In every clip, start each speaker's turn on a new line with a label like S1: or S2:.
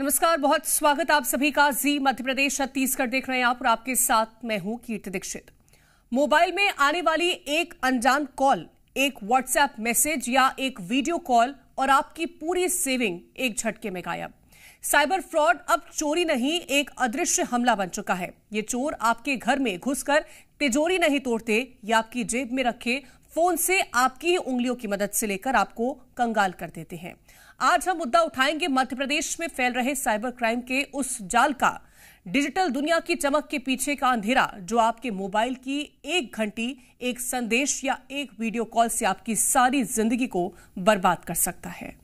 S1: नमस्कार, बहुत स्वागत आप सभी का। जी मध्य प्रदेश छत्तीसगढ़ देख रहे हैं आप और आपके साथ मैं हूं कीर्ति दीक्षित। मोबाइल में आने वाली एक अनजान कॉल, एक व्हाट्सएप मैसेज या एक वीडियो कॉल और आपकी पूरी सेविंग एक झटके में गायब। साइबर फ्रॉड अब चोरी नहीं, एक अदृश्य हमला बन चुका है। ये चोर आपके घर में घुसकर तिजोरी नहीं तोड़ते, या आपकी जेब में रखे फोन से आपकी ही उंगलियों की मदद से लेकर आपको कंगाल कर देते हैं। आज हम मुद्दा उठाएंगे मध्य प्रदेश में फैल रहे साइबर क्राइम के उस जाल का, डिजिटल दुनिया की चमक के पीछे का अंधेरा, जो आपके मोबाइल की एक घंटी, एक संदेश या एक वीडियो कॉल से आपकी सारी जिंदगी को बर्बाद कर सकता है।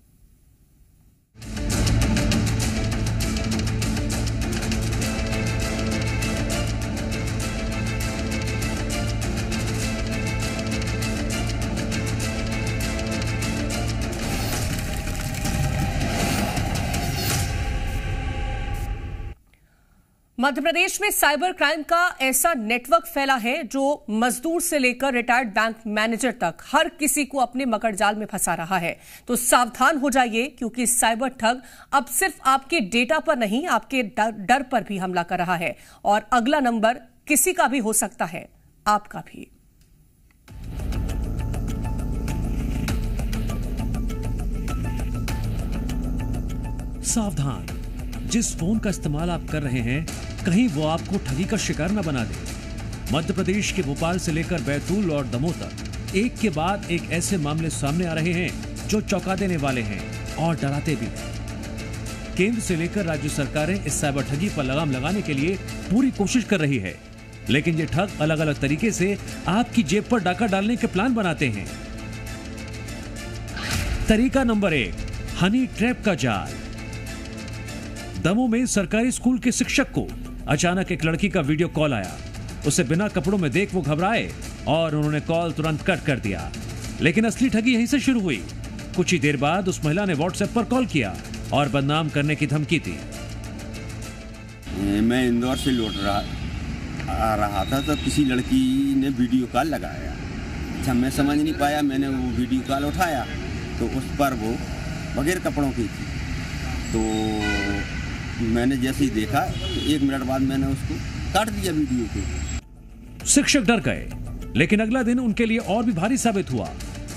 S1: मध्य प्रदेश में साइबर क्राइम का ऐसा नेटवर्क फैला है जो मजदूर से लेकर रिटायर्ड बैंक मैनेजर तक हर किसी को अपने मकड़जाल में फंसा रहा है। तो सावधान हो जाइए, क्योंकि साइबर ठग अब सिर्फ आपके डेटा पर नहीं, आपके डर पर भी हमला कर रहा है। और अगला नंबर किसी का भी हो सकता है, आपका भी।
S2: सावधान, जिस फोन का इस्तेमाल आप कर रहे हैं, कहीं वो आपको ठगी का शिकार न बना दे। मध्य प्रदेश के भोपाल से लेकर बैतूल और दमोह तक एक के बाद एक ऐसे मामले सामने आ रहे हैं जो चौंका देने वाले हैं और डराते भी हैं। केंद्र से लेकर राज्य सरकारें इस साइबर ठगी पर लगाम लगाने के लिए पूरी कोशिश कर रही है, लेकिन ये ठग अलग अलग तरीके से आपकी जेब पर डाका डालने के प्लान बनाते हैं। तरीका नंबर 1, हनी ट्रैप का जाल। दमोह में सरकारी स्कूल के शिक्षक को अचानक एक लड़की का वीडियो कॉल आया। उसे बिना कपड़ों में देख वो घबराए और उन्होंने कॉल तुरंत कट कर दिया। लेकिन असली ठगी यहीं से शुरू हुई। कुछ ही देर बाद उस महिला ने व्हाट्सएप पर कॉल किया और बदनाम करने की धमकी दी।
S3: मैं इंदौर से लौट रहा था तो किसी लड़की ने वीडियो कॉल लगाया। अच्छा, मैं समझ नहीं पाया, मैंने वो वीडियो कॉल उठाया तो उस पर वो बगैर कपड़ों की थी। तो मैंने जैसे ही देखा तो 1 मिनट बाद मैंने उसको काट दिया वीडियो को।
S2: शिक्षक डर गए, लेकिन अगला दिन उनके लिए और भी भारी साबित हुआ।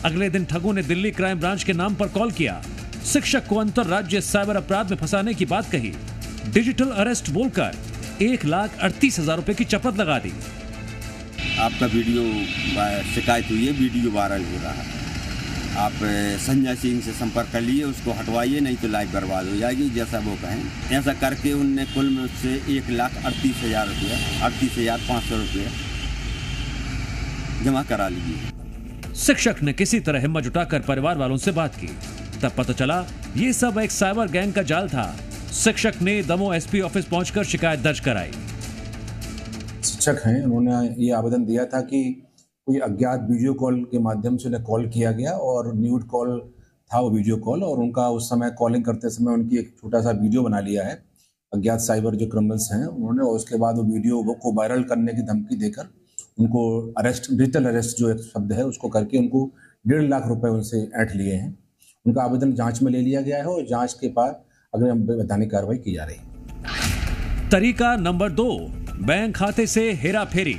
S2: अगले दिन ठगों ने दिल्ली क्राइम ब्रांच के नाम पर कॉल किया, शिक्षक को अंतरराज्य साइबर अपराध में फंसाने की बात कही, डिजिटल अरेस्ट बोलकर 1,38,000 रुपए की चपत लगा दी।
S3: आपका वीडियो शिकायत हुई है, वीडियो वायरल हो रहा है, आप संजय सिंह से संपर्क कर लिए, उसको हटवाइए, नहीं तो लाइफ बर्बाद हो जाएगी, जैसा वो कहें। ऐसा करके उनने कुल में उससे 1,38,000 रुपया, 38,500 रुपया जमा करा लिए।
S2: शिक्षक ने किसी तरह हिम्मत जुटाकर परिवार वालों से बात की, तब पता चला ये सब एक साइबर गैंग का जाल था। शिक्षक ने दमोह एसपी ऑफिस पहुंचकर शिकायत दर्ज कराई।
S4: शिक्षक हैं, उन्होंने ये आवेदन दिया था कि कोई अज्ञात वीडियो कॉल के माध्यम से उन्हें कॉल किया गया और न्यूड कॉल था वो वीडियो कॉल, और उनका उस समय कॉलिंग करते समय उनकी एक छोटा सा वीडियो बना लिया है अज्ञात साइबर जो क्रिमिनल्स हैं उन्होंने, और उसके बाद वो वीडियो को वायरल करने की धमकी देकर उनको अरेस्ट, डिजिटल अरेस्ट जो एक शब्द है उसको करके उनको 1.5 लाख रुपए उनसे ऐंठ लिए हैं। उनका आवेदन जाँच में ले लिया गया है और जाँच के बाद अगले वैधानिक कार्रवाई की जा रही है।
S2: तरीका नंबर 2, बैंक खाते से हेरा फेरी।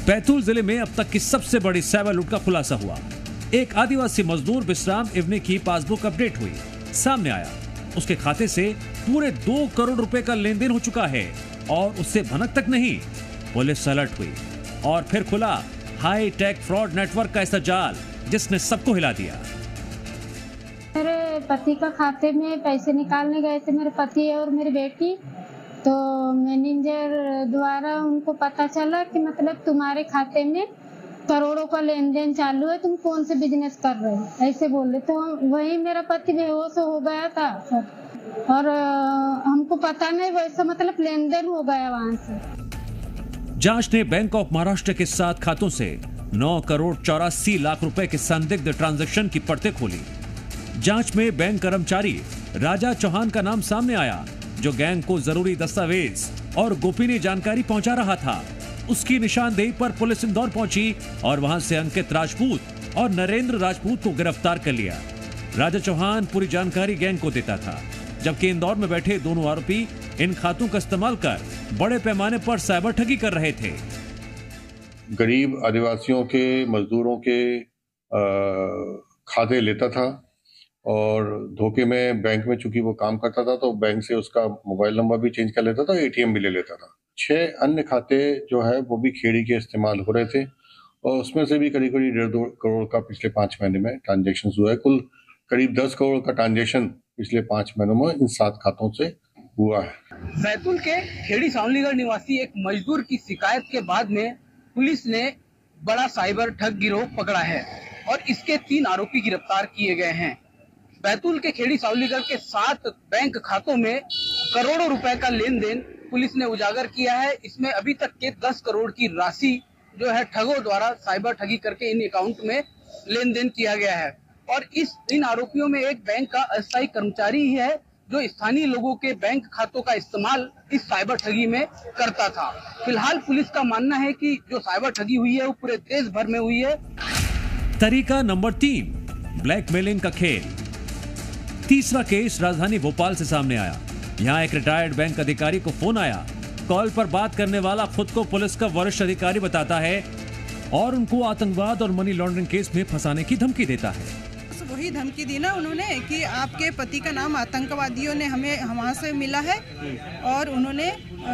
S2: बैतूल जिले में अब तक की सबसे बड़ी साइबर लूट का खुलासा हुआ। एक आदिवासी मजदूर विश्राम इवने की पासबुक अपडेट हुई, सामने आया उसके खाते से पूरे 2 करोड़ रुपए का लेन देन हो चुका है और उससे भनक तक नहीं। पुलिस अलर्ट हुई और फिर खुला हाई टेक फ्रॉड नेटवर्क का ऐसा जाल जिसने सबको हिला दिया।
S5: मेरे पति का खाते में पैसे निकालने गए थे मेरे पति और मेरी बेटी, तो मैनेजर द्वारा उनको पता चला कि मतलब तुम्हारे खाते में करोड़ों का लेन देन चालू है, तुम कौन से बिजनेस कर रहे हो, ऐसे बोले। तो वही मेरा पति बेहोश हो गया था सर, और हमको पता नहीं, वैसा मतलब लेन देन हो गया वहां से।
S2: जांच ने बैंक ऑफ महाराष्ट्र के 7 खातों से 9 करोड़ 84 लाख रुपए के संदिग्ध ट्रांजैक्शन की परतें खोली। जांच में बैंक कर्मचारी राजा चौहान का नाम सामने आया, जो गैंग को जरूरी दस्तावेज और गोपनीय जानकारी पहुंचा रहा था। उसकी निशानदेही पर पुलिस इंदौर पहुंची और वहां से अंकित राजपूत और नरेंद्र राजपूत को गिरफ्तार कर लिया। राजा चौहान पूरी जानकारी गैंग को देता था, जबकि इंदौर में बैठे दोनों आरोपी इन खातों का इस्तेमाल कर बड़े पैमाने पर साइबर ठगी कर रहे थे।
S6: गरीब आदिवासियों के, मजदूरों के खाते लेता था और धोखे में बैंक में चूंकि वो काम करता था तो बैंक से उसका मोबाइल नंबर भी चेंज कर लेता था, एटीएम भी ले लेता था। 6 अन्य खाते जो है वो भी खेड़ी के इस्तेमाल हो रहे थे और उसमें से भी करीब 1.5 करोड़ का पिछले 5 महीने में ट्रांजेक्शन हुआ है। कुल करीब 10 करोड़ का ट्रांजेक्शन पिछले 5 महीनों में इन 7 खातों से हुआ है।
S7: बैतूल के खेड़ी सावलीगढ़ निवासी एक मजदूर की शिकायत के बाद में पुलिस ने बड़ा साइबर ठग गिरोह पकड़ा है और इसके 3 आरोपी गिरफ्तार किए गए हैं। बैतूल के खेड़ी सावलीगढ़ के 7 बैंक खातों में करोड़ों रुपए का लेन देन पुलिस ने उजागर किया है। इसमें अभी तक के 10 करोड़ की राशि जो है ठगों द्वारा साइबर ठगी करके इन अकाउंट में लेन देन किया गया है और इन आरोपियों में एक बैंक का अस्थायी कर्मचारी ही है जो स्थानीय लोगों के बैंक खातों का इस्तेमाल इस साइबर ठगी में करता था। फिलहाल पुलिस का मानना है कि जो साइबर ठगी हुई है वो पूरे देश भर में हुई है।
S2: तरीका नंबर 3, ब्लैकमेलिंग का खेल। तीसरा केस राजधानी भोपाल से सामने आया। यहाँ एक रिटायर्ड बैंक अधिकारी को फोन आया। कॉल पर बात करने वाला खुद को पुलिस का वरिष्ठ अधिकारी बताता है और उनको आतंकवाद और मनी लॉन्ड्रिंग केस में फंसाने की धमकी देता है।
S8: वही धमकी दी ना उन्होंने कि आपके पति का नाम आतंकवादियों ने हमें वहाँ से मिला है और उन्होंने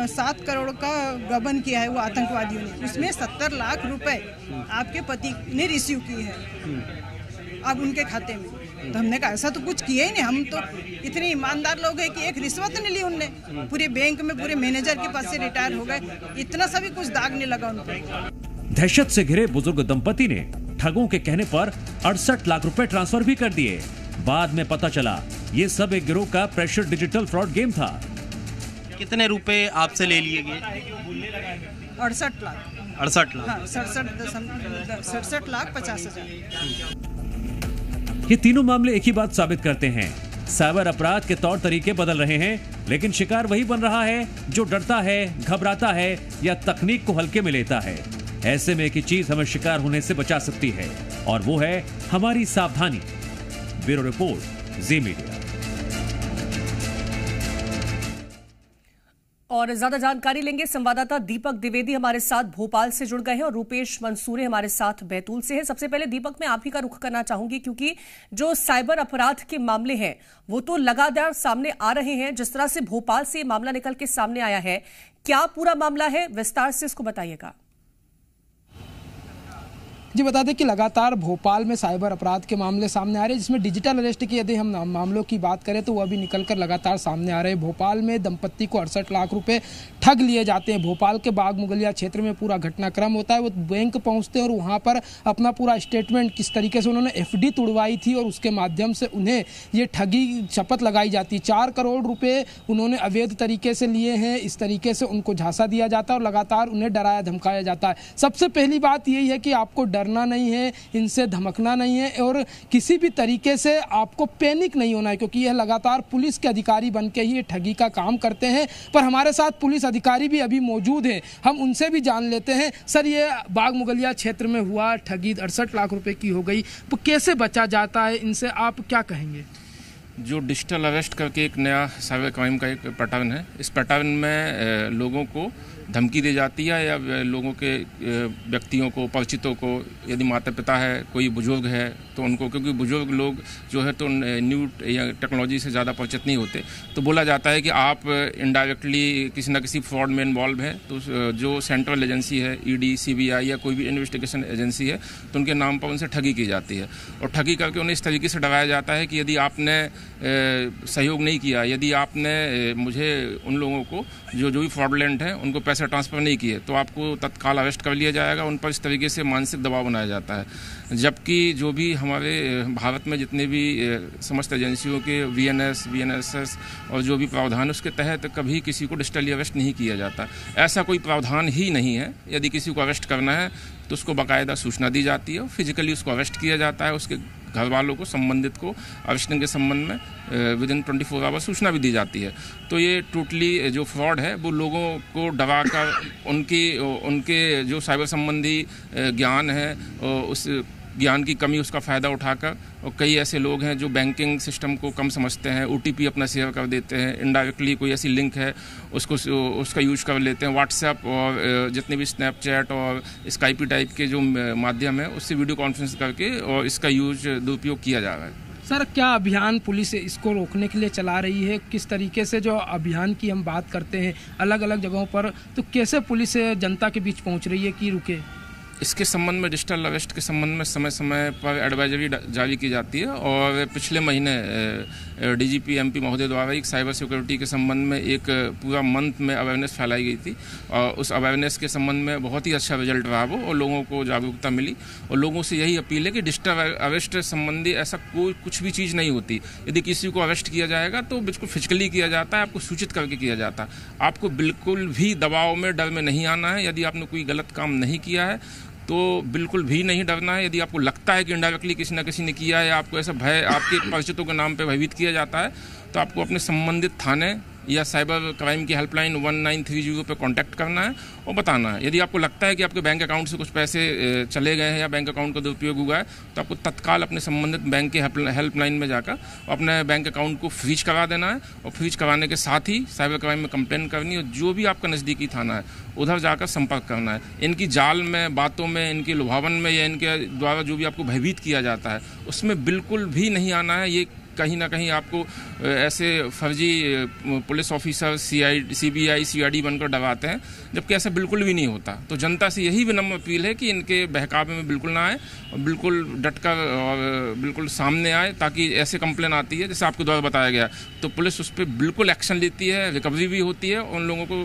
S8: 7 करोड़ का गबन किया है वो आतंकवादियों ने, उसमें 70 लाख रुपए आपके पति ने रिसीव किए हैं अब उनके खाते में। तो हमने कहा ऐसा तो कुछ किया ही नहीं, हम तो इतने ईमानदार लोग हैं कि एक रिश्वत नहीं ली उनने। पूरे बैंक में पूरे मैनेजर के पास से रिटायर हो गए, इतना सा भी कुछ दाग नहीं लगा उन पर।
S2: दहशत से घिरे बुजुर्ग दंपति ने ठगों के कहने पर 68 लाख रुपए ट्रांसफर भी कर दिए। बाद में पता चला ये सब एक गिरोह का प्रेशर डिजिटल फ्रॉड गेम था।
S9: कितने रुपए आपसे ले लिए गए?
S8: 68 लाख।
S9: 68 लाख?
S8: हाँ, 67 लाख 50 हजार।
S2: ये तीनों मामले एक ही बात साबित करते हैं, साइबर अपराध के तौर तरीके बदल रहे हैं, लेकिन शिकार वही बन रहा है जो डरता है, घबराता है या तकनीक को हल्के में लेता है। ऐसे में एक ही चीज हमें शिकार होने से बचा सकती है और वो है हमारी सावधानी। ब्यूरो रिपोर्ट, जी मीडिया।
S1: और ज्यादा जानकारी लेंगे, संवाददाता दीपक द्विवेदी हमारे साथ भोपाल से जुड़ गए हैं और रूपेश मंसूरे हमारे साथ बैतूल से हैं। सबसे पहले दीपक, मैं आप ही का रुख करना चाहूंगी क्योंकि जो साइबर अपराध के मामले हैं वो तो लगातार सामने आ रहे हैं। जिस तरह से भोपाल से मामला निकल के सामने आया है, क्या पूरा मामला है, विस्तार से इसको बताइएगा।
S10: जी बता दें कि लगातार भोपाल में साइबर अपराध के मामले सामने आ रहे हैं, जिसमें डिजिटल अरेस्ट की यदि हम मामलों की बात करें तो वह भी निकलकर लगातार सामने आ रहे हैं। भोपाल में दंपत्ति को 68 लाख रुपए ठग लिए जाते हैं। भोपाल के बाग मुगलिया क्षेत्र में पूरा घटनाक्रम होता है। वो बैंक पहुंचते हैं और वहां पर अपना पूरा स्टेटमेंट, किस तरीके से उन्होंने FD तुड़वाई थी और उसके माध्यम से उन्हें ये ठगी शपथ लगाई जाती। 4 करोड़ रुपये उन्होंने अवैध तरीके से लिए हैं, इस तरीके से उनको झांसा दिया जाता है और लगातार उन्हें डराया धमकाया जाता है। सबसे पहली बात यही है कि आपको डरना नहीं है, इनसे धमकना नहीं है और किसी भी तरीके से आपको पैनिक नहीं होना है, क्योंकि यह लगातार पुलिस के अधिकारी बनके ही ठगी का काम करते हैं। पर हमारे साथ पुलिस अधिकारी भी अभी मौजूद हैं, हम उनसे भी जान लेते हैं। सर, ये बाग मुगलिया क्षेत्र में हुआ ठगी 68 लाख रुपए की हो गई, तो कैसे बचा जाता है, इनसे आप क्या कहेंगे?
S11: जो डिजिटल अरेस्ट करके एक नया साइबर क्राइम का एक पैटर्न है, इस पैटर्न में लोगों को धमकी दी जाती है या लोगों के व्यक्तियों को, परिचितों को, यदि माता पिता है, कोई बुजुर्ग है तो उनको, क्योंकि बुजुर्ग लोग जो है तो न्यू या टेक्नोलॉजी से ज़्यादा परिचित नहीं होते, तो बोला जाता है कि आप इनडायरेक्टली किसी न किसी फ्रॉड में इन्वॉल्व हैं। तो जो सेंट्रल एजेंसी है, ED, CBI या कोई भी इन्वेस्टिगेशन एजेंसी है, तो उनके नाम पर उनसे ठगी की जाती है और ठगी करके उन्हें इस तरीके से डराया जाता है कि यदि आपने सहयोग नहीं किया, यदि आपने मुझे उन लोगों को जो भी फ्रॉडलेंट हैं उनको पैसे ट्रांसफ़र नहीं किए तो आपको तत्काल अरेस्ट कर लिया जाएगा। उन पर इस तरीके से मानसिक दबाव बनाया जाता है। जबकि जो भी हमारे भारत में जितने भी समस्त एजेंसियों के VNS, VNSS और जो भी प्रावधान, उसके तहत कभी किसी को डिजिटली अरेस्ट नहीं किया जाता। ऐसा कोई प्रावधान ही नहीं है। यदि किसी को अरेस्ट करना है तो उसको बाकायदा सूचना दी जाती है और फिजिकली उसको अरेस्ट किया जाता है। उसके घर वालों को, संबंधित को अरेस्टिंग के संबंध में विदिन 24 आवर सूचना भी दी जाती है। तो ये टोटली जो फ्रॉड है वो लोगों को डराकर उनके जो साइबर संबंधी ज्ञान है ज्ञान की कमी उसका फ़ायदा उठाकर, और कई ऐसे लोग हैं जो बैंकिंग सिस्टम को कम समझते हैं, OTP अपना शेयर कर देते हैं, इनडायरेक्टली कोई ऐसी लिंक है उसका यूज कर लेते हैं। व्हाट्सएप और जितने भी स्नैपचैट और स्काइपी टाइप के जो माध्यम है उससे वीडियो कॉन्फ्रेंस करके और इसका यूज दुरुपयोग किया जा रहा है।
S10: सर, क्या अभियान पुलिस इसको रोकने के लिए चला रही है? किस तरीके से जो अभियान की हम बात करते हैं अलग अलग जगहों पर, तो कैसे पुलिस जनता के बीच पहुंच रही है कि रुके?
S11: इसके संबंध में डिजिटल अरेस्ट के संबंध में समय समय पर एडवाइजरी जारी की जाती है, और पिछले महीने DGP MP महोदय द्वारा एक साइबर सिक्योरिटी के संबंध में एक पूरा मंथ में अवेयरनेस फैलाई गई थी, और उस अवेयरनेस के संबंध में बहुत ही अच्छा रिजल्ट रहा वो, और लोगों को जागरूकता मिली। और लोगों से यही अपील है कि डिजिटल अरेस्ट संबंधी ऐसा कोई कुछ भी चीज़ नहीं होती। यदि किसी को अरेस्ट किया जाएगा तो बिल्कुल फिजिकली किया जाता है, आपको सूचित करके किया जाता है। आपको बिल्कुल भी दबाव में, डर में नहीं आना है। यदि आपने कोई गलत काम नहीं किया है तो बिल्कुल भी नहीं डरना है। यदि आपको लगता है कि इनडायरेक्टली किसी न किसी ने किया है, आपको ऐसा भय आपके परिचितों के नाम पे भयभीत किया जाता है, तो आपको अपने संबंधित थाने या साइबर क्राइम की हेल्पलाइन 1930 पे कांटेक्ट करना है और बताना है। यदि आपको लगता है कि आपके बैंक अकाउंट से कुछ पैसे चले गए हैं या बैंक अकाउंट का दुरुपयोग हुआ है, तो आपको तत्काल अपने संबंधित बैंक के हेल्पलाइन में जाकर अपने बैंक अकाउंट को फ्रीज करा देना है, और फ्रीज कराने के साथ ही साइबर क्राइम में कंप्लेन करनी है, और जो भी आपका नज़दीकी थाना है उधर जाकर संपर्क करना है। इनकी जाल में, बातों में, इनके लुभावन में या इनके द्वारा जो भी आपको भयभीत किया जाता है उसमें बिल्कुल भी नहीं आना है। ये कहीं ना कहीं आपको ऐसे फर्जी पुलिस ऑफिसर CBI CID बनकर डराते हैं, जबकि ऐसा बिल्कुल भी नहीं होता। तो जनता से यही विनम्र अपील है कि इनके बहकावे में बिल्कुल ना आए, और बिल्कुल डटकर और बिल्कुल सामने आए, ताकि ऐसे कंप्लेन आती है जैसे आपके द्वारा बताया गया तो पुलिस उस पर बिल्कुल एक्शन लेती है, रिकवरी भी होती है, और उन लोगों को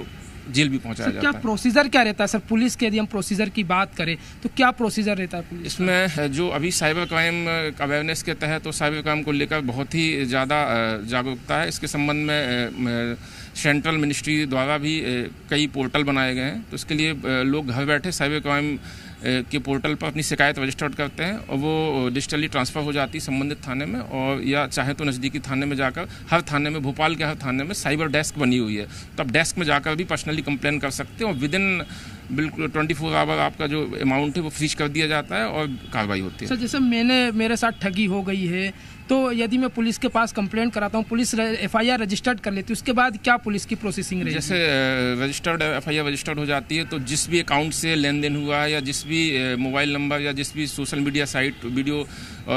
S11: जेल भी पहुंचाया जाता है।
S10: क्या प्रोसीजर क्या रहता है सर पुलिस के? यदि हम प्रोसीजर की बात करें तो क्या प्रोसीजर रहता है पुलिस?
S11: इसमें जो अभी साइबर क्राइम अवेयरनेस के तहत तो साइबर क्राइम को लेकर बहुत ही ज़्यादा जागरूकता है। इसके संबंध में सेंट्रल मिनिस्ट्री द्वारा भी कई पोर्टल बनाए गए हैं, तो इसके लिए लोग घर बैठे साइबर क्राइम के पोर्टल पर अपनी शिकायत रजिस्टर्ड करते हैं, और वो डिजिटली ट्रांसफ़र हो जाती है संबंधित थाने में, और या चाहे तो नज़दीकी थाने में जाकर, हर थाने में, भोपाल के हर थाने में साइबर डेस्क बनी हुई है, तो आप डेस्क में जाकर भी पर्सनली कंप्लेन कर सकते हैं, और विदिन बिल्कुल 24 आवर आपका जो अमाउंट है वो फ्रीज कर दिया जाता है और कार्रवाई होती है।
S10: सर, जैसे मेरे साथ ठगी हो गई है, तो यदि मैं पुलिस के पास कंप्लेंट कराता हूँ, पुलिस FIR रजिस्टर्ड कर लेती है, उसके बाद क्या पुलिस की प्रोसेसिंग रहेगी?
S11: जैसे रजिस्टर्ड FIR रजिस्टर्ड हो जाती है, तो जिस भी अकाउंट से लेन देन हुआ है, या जिस भी मोबाइल नंबर या जिस भी सोशल मीडिया साइट वीडियो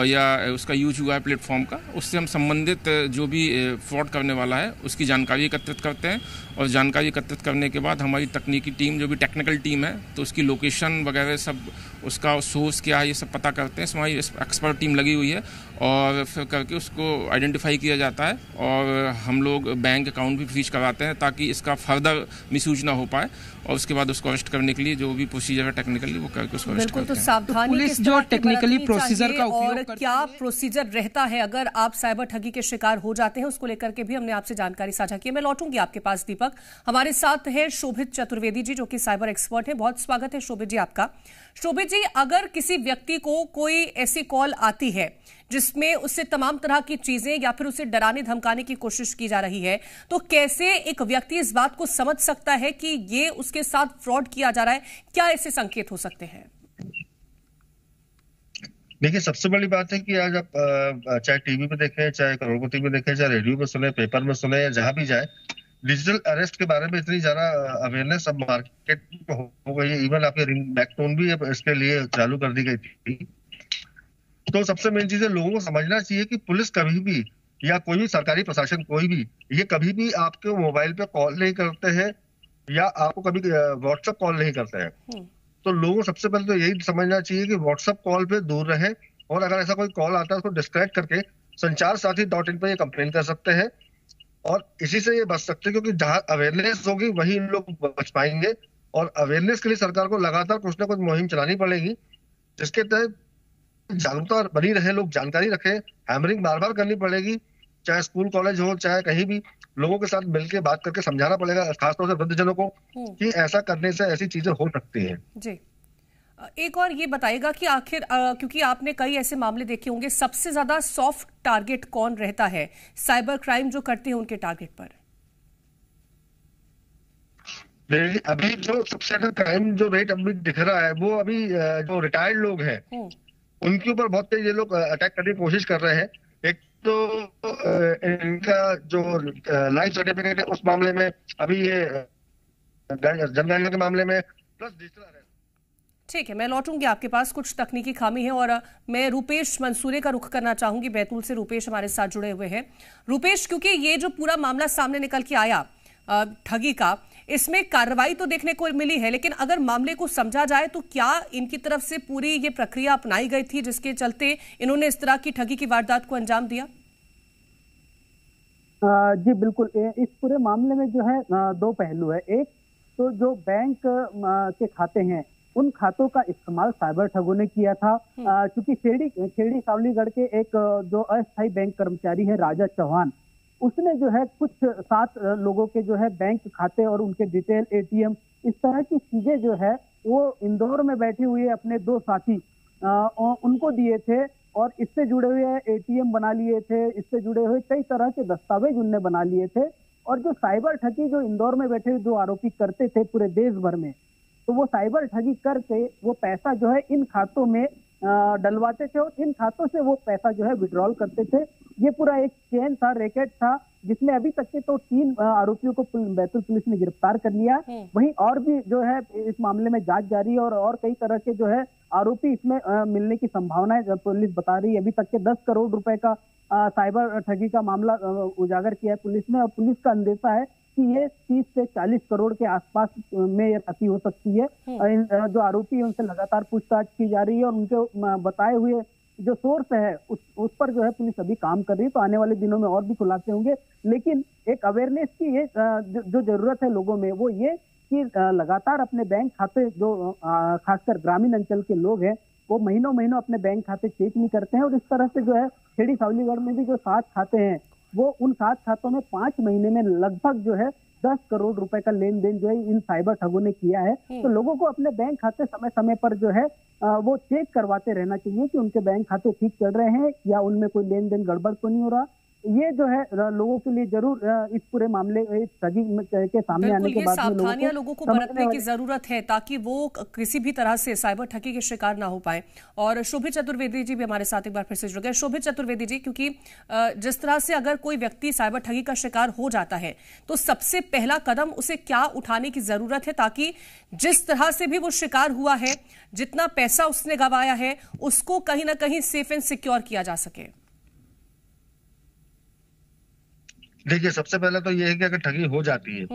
S11: या उसका यूज हुआ है प्लेटफॉर्म का, उससे हम संबंधित जो भी फ्रॉड करने वाला है उसकी जानकारी एकत्रित करते हैं, और जानकारी एकत्रित करने के बाद हमारी तकनीकी टीम, जो भी टेक्निकल टीम है, तो उसकी लोकेशन वगैरह सब, उसका सोर्स क्या है, ये सब पता करते हैं। हमारी एक्सपर्ट टीम लगी हुई है, और फिर करके उसको आइडेंटिफाई किया जाता है, और हम लोग बैंक अकाउंट भी फ्रीज करवाते हैं ताकि इसका फर्दर मिसयूज ना हो पाए, और उसके बाद उसको अरेस्ट करने के लिए जो भी प्रोसीजर है टेक्निकली वो करके उसको अरेस्ट करते हैं।
S1: तो सावधानी
S10: पुलिस जो टेक्निकली प्रोसीजर का उपयोग
S1: और क्या प्रोसीजर रहता है अगर आप साइबर ठगी के शिकार हो जाते हैं, उसको लेकर के भी हमने आपसे जानकारी साझा की है। मैं लौटूंगी आपके पास दीपक। हमारे साथ है शोभित चतुर्वेदी जी, जो कि साइबर एक्सपर्ट है। बहुत स्वागत है शोभित जी आपका। शोभित जी, अगर किसी व्यक्ति को कोई ऐसी कॉल आती है जिसमें उससे तमाम तरह की चीजें या फिर उसे डराने धमकाने की कोशिश की जा रही है, तो कैसे एक व्यक्ति इस बात को समझ सकता है कि ये उसके साथ फ्रॉड किया जा रहा है? क्या ऐसे संकेत हो सकते हैं?
S6: देखिए, सबसे बड़ी बात है कि आज आप चाहे टीवी पे देखें, चाहे करोड़पति में देखें, चाहे रेडियो पे सुने, पेपर में सुने, या जहां भी जाए, डिजिटल अरेस्ट के बारे में इतनी ज्यादा अवेयरनेस अब मार्केट में हो गई है। इवन आपके रिंग बैकटोन भी इसके लिए चालू कर दी गई थी। तो सबसे मेन चीज है, लोगों को समझना चाहिए कि पुलिस कभी भी, या कोई भी सरकारी प्रशासन, कोई भी, ये कभी भी आपके मोबाइल पे कॉल नहीं करते हैं, या आपको कभी व्हाट्सएप कॉल नहीं करते हैं। तो लोगों को सबसे पहले तो यही समझना चाहिए कि व्हाट्सएप कॉल पे दूर रहे, और अगर ऐसा कोई कॉल आता है उसको डिस्कनेक्ट करके sanchar-sathi.in पे ये कंप्लेन कर सकते हैं, और इसी से ये बच सकते हैं, क्योंकि जहां अवेयरनेस होगी वही इन लोग बच पाएंगे। और अवेयरनेस के लिए सरकार को लगातार कुछ ना कुछ मुहिम चलानी पड़ेगी, जिसके तहत जागरूकता बनी रहे, लोग जानकारी रखें, हैमरिंग बार बार करनी पड़ेगी, चाहे स्कूल कॉलेज हो, चाहे कहीं भी, लोगों के साथ मिलकर बात करके समझाना पड़ेगा, खासतौर से वृद्धजनों को, कि ऐसा करने से ऐसी चीजें हो सकती हैं।
S1: जी, एक और ये बताइएगा कि आखिर क्योंकि आपने कई ऐसे मामले देखे होंगे, सबसे ज्यादा सॉफ्ट टारगेट कौन रहता है साइबर क्राइम जो करते हैं उनके टारगेट पर?
S6: अभी जो सबसे ज्यादा क्राइम जो रेट अभी दिख रहा है, वो अभी जो रिटायर्ड लोग हैं
S12: उनके ऊपर बहुत तेज ये लोग अटैक करने की कोशिश कर रहे हैं। एक तो इनका जो लाइफ सर्टिफिकेट है उस मामले में अभी ये जनगणना के मामले में प्लस डिजिटल अरेस्ट।
S1: ठीक है, मैं लौटूंगी आपके पास, कुछ तकनीकी खामी है और मैं रूपेश मंसूरे का रुख करना चाहूंगी। बैतूल से रूपेश हमारे साथ जुड़े हुए हैं। रूपेश, क्योंकि ये जो पूरा मामला सामने निकल के आया ठगी का, इसमें कार्रवाई तो देखने को मिली है, लेकिन अगर मामले को समझा जाए तो क्या इनकी तरफ से पूरी ये प्रक्रिया अपनाई गई थी जिसके चलते इन्होंने इस तरह की ठगी की वारदात को अंजाम दिया?
S13: जी बिल्कुल, इस पूरे मामले में जो है दो पहलू है। एक तो जो बैंक के खाते हैं उन खातों का इस्तेमाल साइबर ठगों ने किया था, क्योंकि खेड़ी सावलीगढ़ के एक जो अस्थायी बैंक कर्मचारी है राजा चौहान, उसने जो है कुछ 7 लोगों के जो है बैंक खाते और उनके डिटेल, एटीएम, इस तरह की चीजें जो है वो इंदौर में बैठे हुए अपने 2 साथी उनको दिए थे और इससे जुड़े हुए एटीएम बना लिए थे, इससे जुड़े हुए कई तरह के दस्तावेज उनने बना लिए थे। और जो साइबर ठगी जो इंदौर में बैठे हुए 2 आरोपी करते थे पूरे देश भर में, तो वो साइबर ठगी करके वो पैसा जो है इन खातों में डलवाते थे और इन खातों से वो पैसा जो है विड्रॉल करते थे। ये पूरा एक चेन था, रैकेट था, जिसमें अभी तक के तो 3 आरोपियों को बैतूल पुलिस ने गिरफ्तार कर लिया। वहीं और भी जो है इस मामले में जांच जारी है और कई तरह के जो है आरोपी इसमें मिलने की संभावना है। पुलिस बता रही है अभी तक के 10 करोड़ रुपए का साइबर ठगी का मामला उजागर किया है पुलिस ने, और पुलिस का अंदेशा है कि ये 30 से 40 करोड़ के आसपास में ये राशि हो सकती है। जो आरोपी है उनसे लगातार पूछताछ की जा रही है और उनके बताए हुए जो सोर्स है उस पर जो है पुलिस अभी काम कर रही है। तो आने वाले दिनों में और भी खुलासे होंगे, लेकिन एक अवेयरनेस की ये जो जरूरत है लोगों में, वो ये कि लगातार अपने बैंक खाते, जो खासकर ग्रामीण अंचल के लोग हैं, वो महीनों अपने बैंक खाते चेक नहीं करते हैं। और इस तरह से जो है खेड़ी सावलीगढ़ में भी जो 7 खाते हैं, वो उन 7 खातों में 5 महीने में लगभग जो है 10 करोड़ रुपए का लेन देन जो है इन साइबर ठगों ने किया है। तो लोगों को अपने बैंक खाते समय समय पर जो है वो चेक करवाते रहना चाहिए कि उनके बैंक खाते ठीक चल रहे हैं या उनमें कोई लेन देन गड़बड़ तो नहीं हो रहा। ये जो है लोगों के लिए जरूर इस पूरे मामले ठगी के सामने आने के बाद
S1: सावधानियां लोगों को बरतने की जरूरत है ताकि वो किसी भी तरह से साइबर ठगी के शिकार ना हो पाए। और शोभित चतुर्वेदी जी भी हमारे साथ एक बार फिर से जुड़ गए। शोभित चतुर्वेदी जी, क्योंकि जिस तरह से अगर कोई व्यक्ति साइबर ठगी का शिकार हो जाता है तो सबसे पहला कदम उसे क्या उठाने की जरूरत है ताकि जिस तरह से भी वो शिकार हुआ है, जितना पैसा उसने गंवाया है, उसको कहीं ना कहीं सेफ एंड सिक्योर किया जा सके?
S12: देखिए, सबसे पहले तो ये है कि अगर ठगी हो जाती है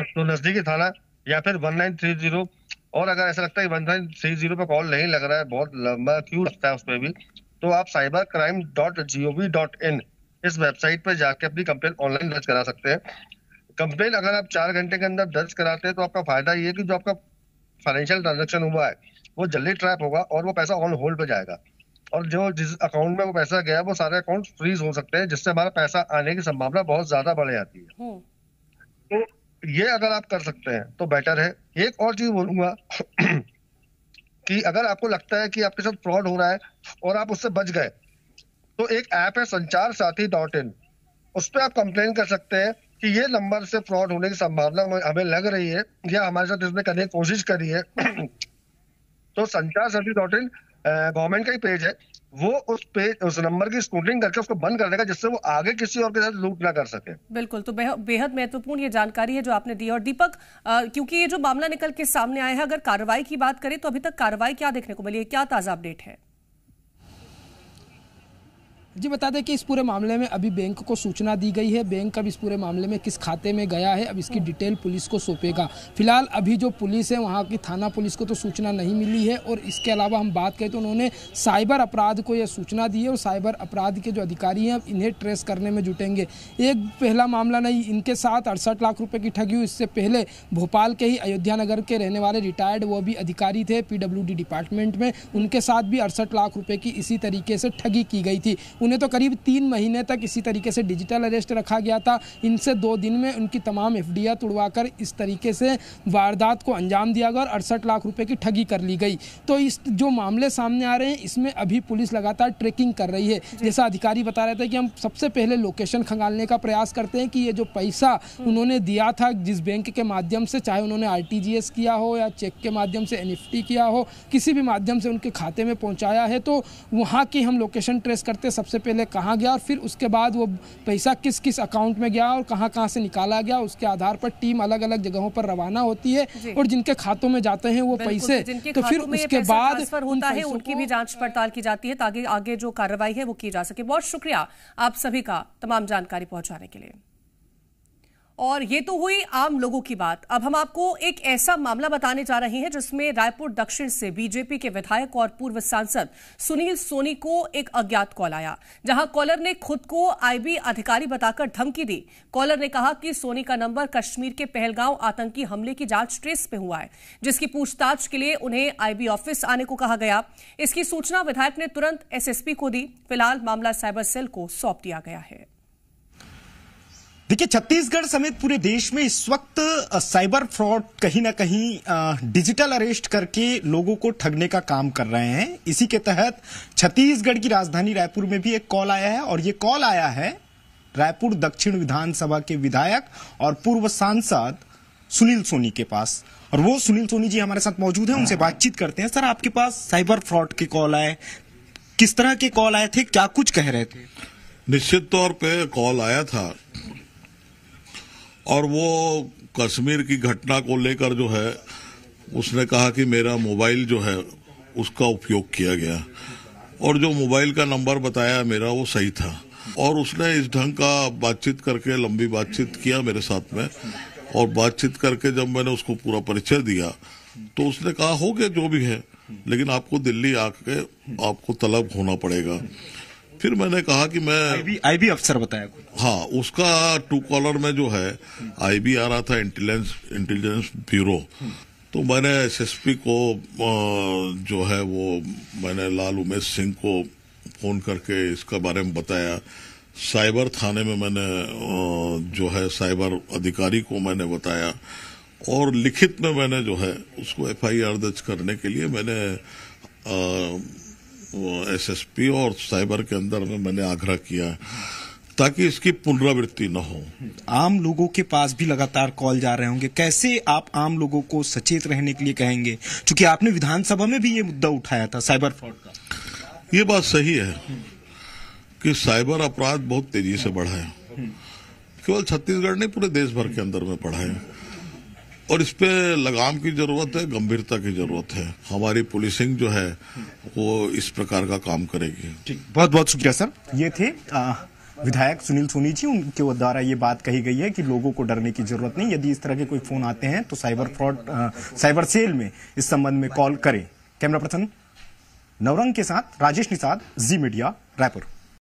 S12: तो नजदीकी थाना या फिर 1930, और अगर ऐसा लगता है 1930 पे कॉल नहीं लग रहा है, बहुत लंबा क्यू लगता है उसमें भी, तो आप cybercrime.gov.in इस वेबसाइट पर जाके अपनी कंप्लेन ऑनलाइन दर्ज करा सकते हैं। कंप्लेन अगर आप 4 घंटे के अंदर दर्ज कराते हैं तो आपका फायदा ये है कि जो आपका फाइनेंशियल ट्रांजेक्शन हुआ है वो जल्दी ट्रैप होगा और वो पैसा ऑन होल्ड पे जाएगा, और जो जिस अकाउंट में वो पैसा गया वो सारे अकाउंट फ्रीज हो सकते हैं, जिससे हमारा पैसा आने की संभावना बहुत ज्यादा बढ़ जाती है। तो ये अगर आप कर सकते हैं तो बेटर है। एक और चीज बोलूंगा कि अगर आपको लगता है कि आपके साथ फ्रॉड हो रहा है और आप उससे बच गए, तो एक ऐप है sancharsaathi.in, उस पर आप कंप्लेन कर सकते हैं कि ये नंबर से फ्रॉड होने की संभावना हमें लग रही है या हमारे साथ इसने करने की कोशिश करी है। तो sancharsaathi.in गवर्नमेंट का ही पेज है, वो उस नंबर की स्क्रूटनिंग करके उसको बंद कर देगा, जिससे वो आगे किसी और के साथ लूट ना कर सके।
S1: बिल्कुल, तो बेहद महत्वपूर्ण ये जानकारी है जो आपने दी। और दीपक, क्योंकि ये जो मामला निकल के सामने आया है, अगर कार्रवाई की बात करें तो अभी तक कार्रवाई क्या देखने को मिली है, क्या ताजा अपडेट है?
S10: जी बता दें कि इस पूरे मामले में अभी बैंक को सूचना दी गई है। बैंक अब इस पूरे मामले में किस खाते में गया है, अब इसकी डिटेल पुलिस को सौंपेगा। फिलहाल अभी जो पुलिस है वहाँ की थाना पुलिस को तो सूचना नहीं मिली है, और इसके अलावा हम बात करें तो उन्होंने साइबर अपराध को यह सूचना दी है और साइबर अपराध के जो अधिकारी हैं अब इन्हें ट्रेस करने में जुटेंगे। एक पहला मामला नहीं, इनके साथ 68 लाख रुपये की ठगी हुई। इससे पहले भोपाल के ही अयोध्या नगर के रहने वाले रिटायर्ड वो भी अधिकारी थे PWD डिपार्टमेंट में, उनके साथ भी 68 लाख रुपये की इसी तरीके से ठगी की गई थी। उन्हें तो करीब 3 महीने तक इसी तरीके से डिजिटल अरेस्ट रखा गया था। इनसे 2 दिन में उनकी तमाम एफडीआर तुड़वाकर इस तरीके से वारदात को अंजाम दिया गया और 68 लाख रुपए की ठगी कर ली गई। तो इस जो मामले सामने आ रहे हैं इसमें अभी पुलिस लगातार ट्रैकिंग कर रही है। जैसा अधिकारी बता रहे थे कि हम सबसे पहले लोकेशन खंगालने का प्रयास करते हैं कि ये जो पैसा उन्होंने दिया था जिस बैंक के माध्यम से, चाहे उन्होंने आरटीजीएस किया हो या चेक के माध्यम से एनईएफटी किया हो, किसी भी माध्यम से उनके खाते में पहुंचाया है, तो वहाँ की हम लोकेशन ट्रेस करते सबसे पहले कहाँ गया और फिर उसके बाद वो पैसा किस किस अकाउंट में गया और कहाँ से निकाला गया। उसके आधार पर टीम अलग अलग जगहों पर रवाना होती है और जिनके खातों में जाते हैं वो पैसे, तो फिर उसके बाद
S1: होता है उनकी भी जांच पड़ताल की जाती है ताकि आगे जो कार्रवाई है वो की जा सके। बहुत शुक्रिया आप सभी का तमाम जानकारी पहुंचाने के लिए। और ये तो हुई आम लोगों की बात। अब हम आपको एक ऐसा मामला बताने जा रहे हैं जिसमें रायपुर दक्षिण से बीजेपी के विधायक और पूर्व सांसद सुनील सोनी को एक अज्ञात कॉल आया, जहां कॉलर ने खुद को आईबी अधिकारी बताकर धमकी दी। कॉलर ने कहा कि सोनी का नंबर कश्मीर के पहलगांव आतंकी हमले की जांच ट्रेस पे हुआ है, जिसकी पूछताछ के लिए उन्हें आईबी ऑफिस आने को कहा गया। इसकी सूचना विधायक ने तुरंत एसएसपी को दी। फिलहाल मामला साइबर सेल को सौंप दिया गया है।
S14: देखिए, छत्तीसगढ़ समेत पूरे देश में इस वक्त साइबर फ्रॉड कहीं ना कहीं डिजिटल अरेस्ट करके लोगों को ठगने का काम कर रहे हैं। इसी के तहत छत्तीसगढ़ की राजधानी रायपुर में भी एक कॉल आया है और ये कॉल आया है रायपुर दक्षिण विधानसभा के विधायक और पूर्व सांसद सुनील सोनी के पास। और वो सुनील सोनी जी हमारे साथ मौजूद हैं, उनसे बातचीत करते हैं। सर, आपके पास साइबर फ्रॉड के कॉल आए, किस तरह के कॉल आए थे, क्या कुछ कह रहे थे?
S15: निश्चित तौर पे कॉल आया था और वो कश्मीर की घटना को लेकर जो है उसने कहा कि मेरा मोबाइल जो है उसका उपयोग किया गया और जो मोबाइल का नंबर बताया मेरा वो सही था। और उसने इस ढंग का बातचीत करके लंबी बातचीत किया मेरे साथ में, और बातचीत करके जब मैंने उसको पूरा परिचय दिया तो उसने कहा हो गया जो भी है, लेकिन आपको दिल्ली आके आपको तलब होना पड़ेगा। फिर मैंने कहा कि मैं
S14: आईबी अफसर बताया।
S15: हाँ, उसका ट्रू कॉलर में जो है आईबी आ रहा था, इंटेलिजेंस ब्यूरो। तो मैंने एसएसपी को जो है वो मैंने लाल उमेश सिंह को फोन करके इसका बारे में बताया। साइबर थाने में मैंने जो है साइबर अधिकारी को मैंने बताया और लिखित में मैंने जो है उसको एफआईआर दर्ज करने के लिए मैंने एसएसपी और साइबर के अंदर में मैंने आग्रह किया ताकि इसकी पुनरावृत्ति न हो।
S14: आम लोगों के पास भी लगातार कॉल जा रहे होंगे, कैसे आप आम लोगों को सचेत रहने के लिए कहेंगे, क्योंकि आपने विधानसभा में भी ये मुद्दा उठाया था साइबर फ्रॉड का?
S15: ये बात सही है कि साइबर अपराध बहुत तेजी से बढ़ा है, केवल छत्तीसगढ़ नहीं पूरे देश भर के अंदर में बढ़ा है और इस पे लगाम की जरूरत है, गंभीरता की जरूरत है। हमारी पुलिसिंग जो है वो इस प्रकार का काम करेगी।
S14: ठीक, बहुत बहुत शुक्रिया सर। ये थे विधायक सुनील सोनी जी, उनके द्वारा ये बात कही गई है कि लोगों को डरने की जरूरत नहीं। यदि इस तरह के कोई फोन आते हैं तो साइबर सेल में इस संबंध में कॉल करें। कैमरा पर्सन नवरंग के साथ राजेश निषाद, जी मीडिया, रायपुर।